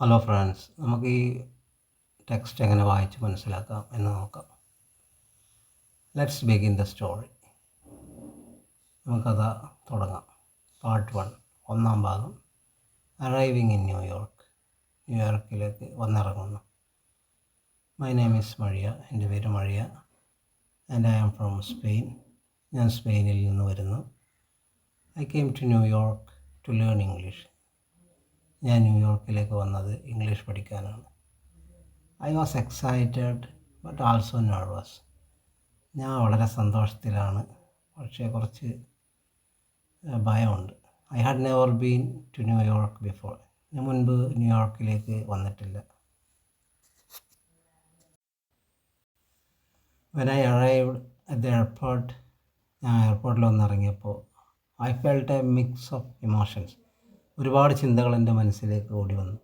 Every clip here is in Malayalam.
ഹലോ ഫ്രണ്ട്സ്, നമുക്ക് ഈ ടെക്സ്റ്റ് എങ്ങനെ വായിച്ച് മനസ്സിലാക്കാം എന്ന് നോക്കാം. Let's begin the story. നമുക്കത് തുടങ്ങാം. പാർട്ട് 1, ഒന്നാം ഭാഗം. Arriving in New York. ന്യൂയോർക്കിലേക്ക് വന്നിറങ്ങുന്നു. My name is Maria. എൻ്റെ പേര് മറിയ. And I am from Spain. ഞാൻ സ്പെയിനിൽ നിന്ന് വരുന്നു. I came to New York to learn English. ഞാൻ ന്യൂയോർക്കിലേക്ക് വന്നത് ഇംഗ്ലീഷ് പഠിക്കാനാണ്. I was excited but also nervous. ഞാൻ വളരെ സന്തോഷത്തിലാണ്, പക്ഷേ കുറച്ച് ഭയമുണ്ട്. I had never been to New York before. ഞാൻ മുൻപ് ന്യൂയോർക്കിലേക്ക് വന്നിട്ടില്ല. When I arrived at the airport, ഞാൻ എയർപോർട്ടിൽ വന്നിറങ്ങിയപ്പോൾ I felt a mix of emotions. ഒരുപാട് ചിന്തകൾ എൻ്റെ മനസ്സിലേക്ക് ഓടി വന്നു.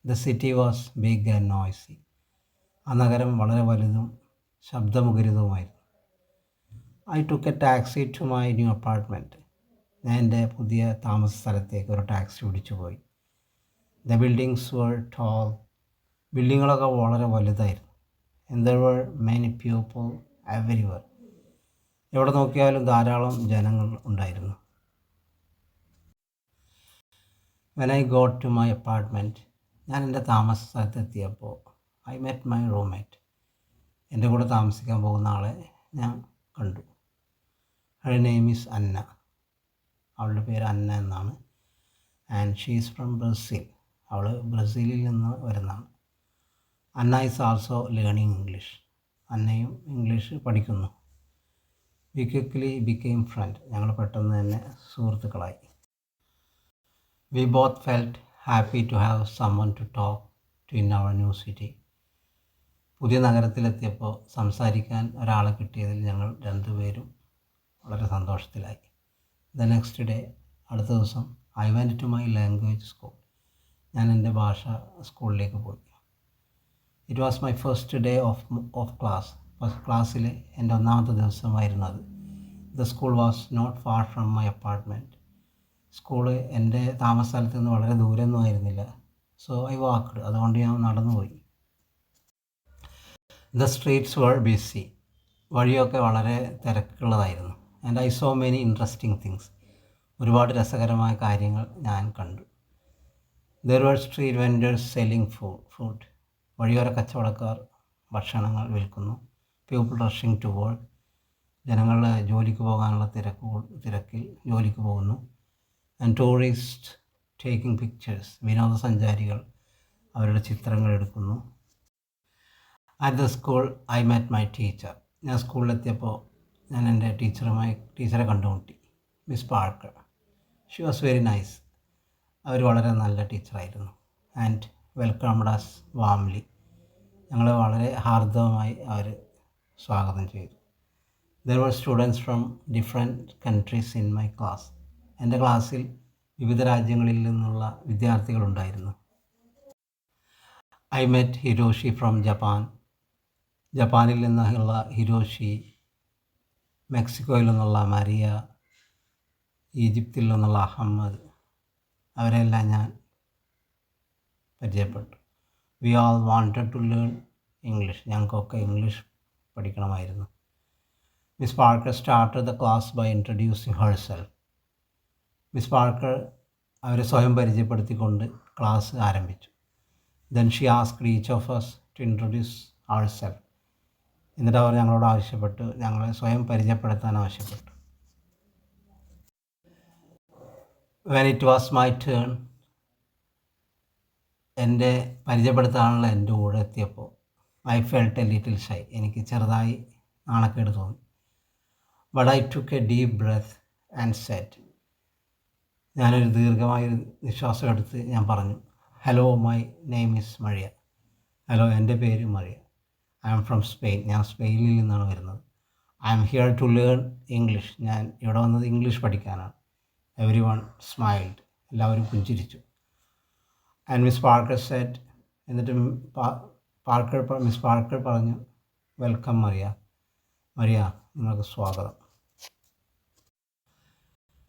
The city was big and noisy. ആ നഗരം വളരെ വലുതും ശബ്ദമുഖരിതവുമായിരുന്നു. I took a taxi to my new apartment. ഞാൻ എൻ്റെ പുതിയ താമസ സ്ഥലത്തേക്ക് ഒരു ടാക്സി പിടിച്ചു പോയി. The buildings were tall. ബിൽഡിങ്ങുകളൊക്കെ വളരെ വലുതായിരുന്നു. And there were many people everywhere. എവിടെ നോക്കിയാലും ധാരാളം ജനങ്ങൾ ഉണ്ടായിരുന്നു. When I got to my apartment, ഞാൻ എൻ്റെ താമസ സ്ഥലത്തെത്തിയപ്പോൾ ഐ മെറ്റ് മൈ റൂംമേറ്റ്. എൻ്റെ കൂടെ താമസിക്കാൻ പോകുന്ന ആളെ ഞാൻ കണ്ടു. Her name is Anna. അവളുടെ പേര് അന്ന എന്നാണ്. And she is from Brazil. അവൾ ബ്രസീലിൽ നിന്ന് വരുന്നതാണ്. Anna is also learning English. അന്നയും ഇംഗ്ലീഷ് പഠിക്കുന്നു. We quickly became friend. ഞങ്ങൾ പെട്ടെന്ന് തന്നെ സുഹൃത്തുക്കളായി. We both felt happy to have someone to talk to in our new city. പുതിയ നഗരത്തിലെത്തിയപ്പോൾ സംസാരിക്കാൻ ഒരാളെ കിട്ടിയതിൽ ഞങ്ങൾ രണ്ടുപേരും വളരെ സന്തോഷത്തിലായി. ദ നെക്സ്റ്റ് ഡേ, അടുത്ത ദിവസം, I went to my language school. ഞാൻ എൻ്റെ ഭാഷ സ്കൂളിലേക്ക് പോയി. It was my first day of class. ക്ലാസ്സിൽ എൻ്റെ ഒന്നാമത്തെ ദിവസമായിരുന്നു അത്. The school was not far from my apartment. School എൻ്റെ താമസ സ്ഥലത്ത് നിന്ന് വളരെ ദൂരമൊന്നും ആയിരുന്നില്ല. So I walked. അതുകൊണ്ട് ഞാൻ നടന്നുപോയി. The streets were busy. വഴിയൊക്കെ വളരെ തിരക്കുള്ളതായിരുന്നു. And I saw many interesting things. ഒരുപാട് രസകരമായ കാര്യങ്ങൾ ഞാൻ കണ്ടു. There were street vendors selling food. വഴിയോര കച്ചവടക്കാർ ഭക്ഷണങ്ങൾ വിൽക്കുന്നു. People rushing to work. ജനങ്ങൾ ജോലിക്ക് പോകാനുള്ള തിരക്കിൽ ജോലിക്ക് പോകുന്നു. And tourist taking pictures. വിനോദസഞ്ചാരികൾ അവരുടെ ചിത്രങ്ങൾ എടുക്കുന്നു. At the school I met my teacher. ഞാൻ സ്കൂളിലെത്തിയപ്പോൾ ഞാൻ എൻ്റെ ടീച്ചറെ കണ്ടുമുട്ടി. Miss Parker. She was very nice. അവർ വളരെ നല്ല ടീച്ചറായിരുന്നു. And welcomed us warmly. ഞങ്ങളെ വളരെ ഹാർദവമായി അവർ സ്വാഗതം ചെയ്തു. There were students from different countries in my class. എൻ്റെ ക്ലാസ്സിൽ വിവിധ രാജ്യങ്ങളിൽ നിന്നുള്ള വിദ്യാർത്ഥികളുണ്ടായിരുന്നു. I met Hiroshi from Japan. ജപ്പാനിൽ നിന്നുള്ള ഹിരോഷി, മെക്സിക്കോയിൽ നിന്നുള്ള മരിയ, ഈജിപ്തിൽ നിന്നുള്ള അഹമ്മദ്. അവരെല്ലാം ഞാൻ പരിചയപ്പെട്ടു. We all wanted to learn English. ഞങ്ങൾക്കൊക്കെ ഇംഗ്ലീഷ് പഠിക്കണമായിരുന്നു. Miss Parker started the class by introducing herself. Miss Parker അവരെ സ്വയം പരിചയപ്പെടുത്തിക്കൊണ്ട് ക്ലാസ് ആരംഭിച്ചു. Then she asked each of us to introduce ourselves. എന്നിട്ട് അവർ ഞങ്ങളോട് ആവശ്യപ്പെട്ടു, ഞങ്ങളെ സ്വയം പരിചയപ്പെടുത്താൻ ആവശ്യപ്പെട്ടു. When it was my turn, എൻ്റെ പരിചയപ്പെടുത്താനുള്ള എൻ്റെ കൂടെ എത്തിയപ്പോൾ I felt a little shy. എനിക്ക് ചെറുതായി നാണക്കേട് തോന്നി. But I took a deep breath and said. ഞാനൊരു ദീർഘമായ നിശ്വാസം എടുത്ത് ഞാൻ പറഞ്ഞു, hello, my name is Maria. Hello, എൻ്റെ പേര് Maria. I am from Spain. ഞാൻ സ്പെയിനിൽ നിന്നാണ് വരുന്നത്. I am here to learn English. ഞാൻ ഇവിടെ വന്നത് ഇംഗ്ലീഷ് പഠിക്കാനാണ്. Everyone smiled. എല്ലാവരും പുഞ്ചിരിച്ചു. And Miss Parker said. എന്നിട്ട് മിസ് പാർക്കർ പറഞ്ഞു, വെൽക്കം മറിയ. മറിയ, നിങ്ങൾക്ക് സ്വാഗതം.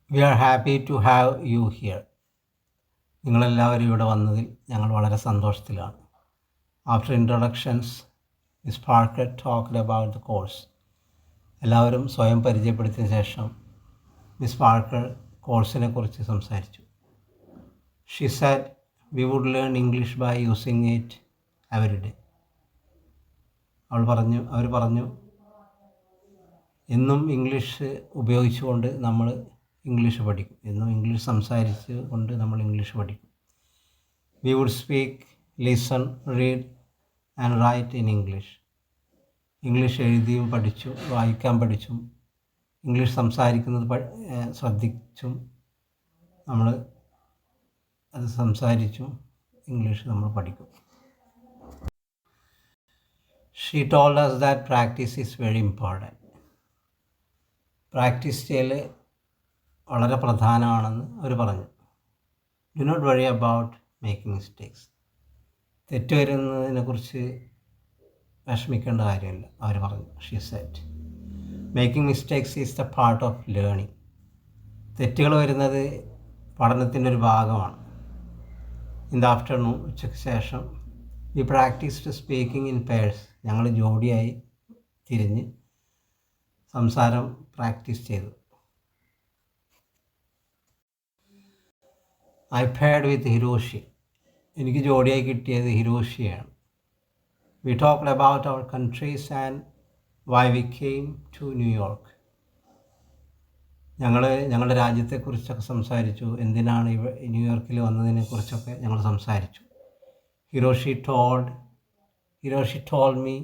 We are happy to have you here. നിങ്ങളെല്ലാവരും ഇവിടെ വന്നതിൽ ഞങ്ങൾ വളരെ സന്തോഷത്തിലാണ്. After introductions miss Parker talked about the course. എല്ലാവരും സ്വയം പരിചയപ്പെടുത്തിയ ശേഷം മിസ് പാർക്കർ കോഴ്സിനെ കുറിച്ച് സംസാരിച്ചു. She said we would learn English by using it every day. അവർ പറഞ്ഞു എന്നും ഇംഗ്ലീഷ് ഉപയോഗിച്ചുകൊണ്ട് നമ്മൾ ഇംഗ്ലീഷ് പഠിക്കും, എന്നും ഇംഗ്ലീഷ് സംസാരിച്ച് കൊണ്ട് നമ്മൾ ഇംഗ്ലീഷ് പഠിക്കും. We would speak, listen, read and write in English. English എഴുതിയും പഠിച്ചും വായിക്കാൻ പഠിച്ചും ഇംഗ്ലീഷ് സംസാരിക്കുന്നത് ശ്രദ്ധിച്ചും നമ്മൾ അത് സംസാരിച്ചും ഇംഗ്ലീഷ് നമ്മൾ പഠിക്കും. She told us that practice is very important. Practice ചെയ്യൽ വളരെ പ്രധാനമാണെന്ന് അവർ പറഞ്ഞു. Do not worry about making mistakes. തെറ്റ് വരുന്നതിനെക്കുറിച്ച് വിഷമിക്കേണ്ട കാര്യമില്ല അവർ പറഞ്ഞു. She said making mistakes is the part of learning. തെറ്റുകൾ വരുന്നത് പഠനത്തിൻ്റെ ഒരു ഭാഗമാണ്. ഇൻ ദ ആഫ്റ്റർനൂൺ, ഉച്ചയ്ക്ക് ശേഷം, we practised speaking in pairs. ഞങ്ങൾ ജോഡിയായി തിരിഞ്ഞ് സംസാരം പ്രാക്ടീസ് ചെയ്തു. I paired with Hiroshi. എനിക്ക് ജോഡിയായി കിട്ടിയത് ഹിരോഷിയാണ്. We talked about our countries and why we came to New York. ഞങ്ങളുടെ രാജ്യത്തെക്കുറിച്ചൊക്കെ സംസാരിച്ചു, എന്തിനാണ് ന്യൂയോർക്കിൽ വന്നതിനെക്കുറിച്ചൊക്കെ ഞങ്ങൾ സംസാരിച്ചു. Hiroshi told me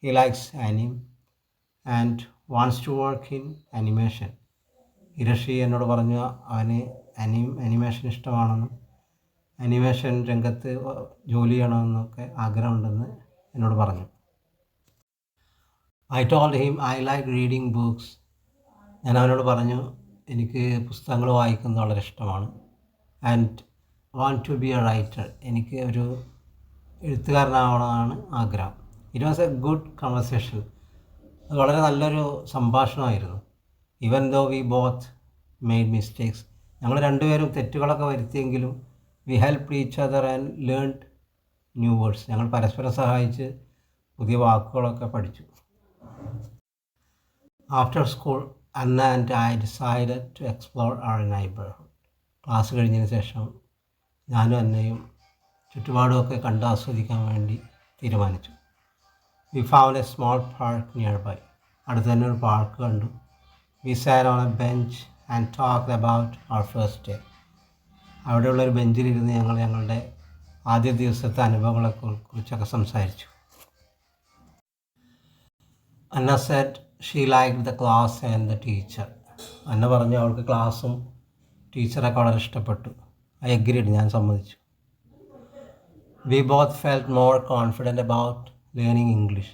he likes anime and wants to work in animation. Hiroshi എന്നോട് പറഞ്ഞു അവന് അനിമേഷൻ ഇഷ്ടമാണെന്നും അനിമേഷൻ രംഗത്ത് ജോലി ചെയ്യണമെന്നൊക്കെ ആഗ്രഹമുണ്ടെന്ന് എന്നോട് പറഞ്ഞു. I told him I like reading books. ഞാൻ അവനോട് പറഞ്ഞു എനിക്ക് പുസ്തകങ്ങൾ വായിക്കുന്നത് വളരെ ഇഷ്ടമാണ്. And want to be a writer. എനിക്ക് ഒരു എഴുത്തുകാരനാവണമെന്നാണ് ആഗ്രഹം. It was a good conversation. അത് വളരെ നല്ലൊരു സംഭാഷണമായിരുന്നു. Even though we both made mistakes. ഞങ്ങൾ രണ്ടുപേരും തെറ്റുകളൊക്കെ വരുത്തിയെങ്കിലും we help each other and learned new words. ഞങ്ങൾ പരസ്പരം സഹായിച്ച് പുതിയ വാക്കുകളൊക്കെ പഠിച്ചു. After school, Anna and I decided to explore our neighbourhood. Class കഴിഞ്ഞതിന് ശേഷം ഞാനും അന്നയും ചുറ്റുപാടുമൊക്കെ കണ്ട് ആസ്വദിക്കാൻ വേണ്ടി തീരുമാനിച്ചു. We found A small park nearby. അടുത്ത് തന്നെ ഒരു പാർക്ക് കണ്ടു. We sat on a bench and talked about our first day. അവിടെയുള്ളൊരു ബെഞ്ചിലിരുന്ന് ഞങ്ങളുടെ ആദ്യ ദിവസത്തെ അനുഭവങ്ങളെക്കുറിച്ചൊക്കെ സംസാരിച്ചു. Anna said she liked the class and the teacher. Anna പറഞ്ഞു അവൾക്ക് ക്ലാസ്സും ടീച്ചറൊക്കെ വളരെ ഇഷ്ടപ്പെട്ടു. I agreed. ഞാൻ സമ്മതിച്ചു. We both felt more confident about learning English.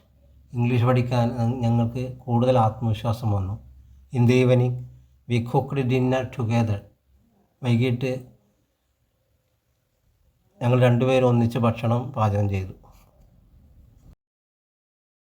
English പഠിക്കാൻ ഞങ്ങൾക്ക് കൂടുതൽ ആത്മവിശ്വാസം വന്നു. In the evening we cooked dinner together. വൈകിട്ട് ഞങ്ങൾ രണ്ടുപേരും ഒന്നിച്ച് ഭക്ഷണം പാചകം ചെയ്തു.